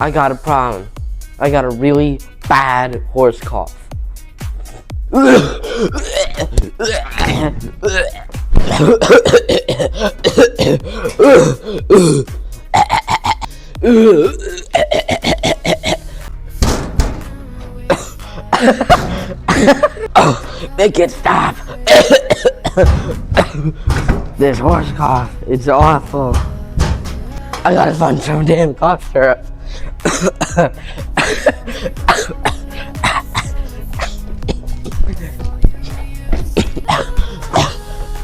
I got a problem. I got a really bad horse cough. Oh, make it stop. This horse cough, it's awful. I gotta find some damn cough syrup.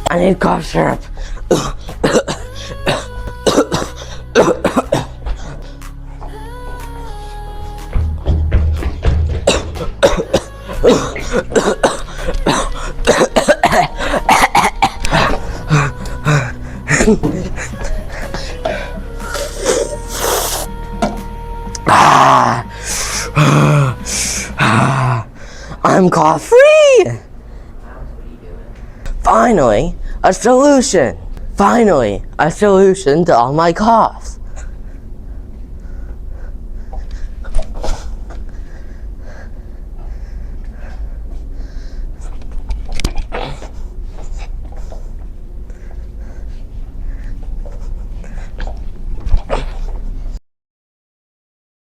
I need cough syrup. I'm cough free! Finally, a solution! Finally, a solution to all my coughs.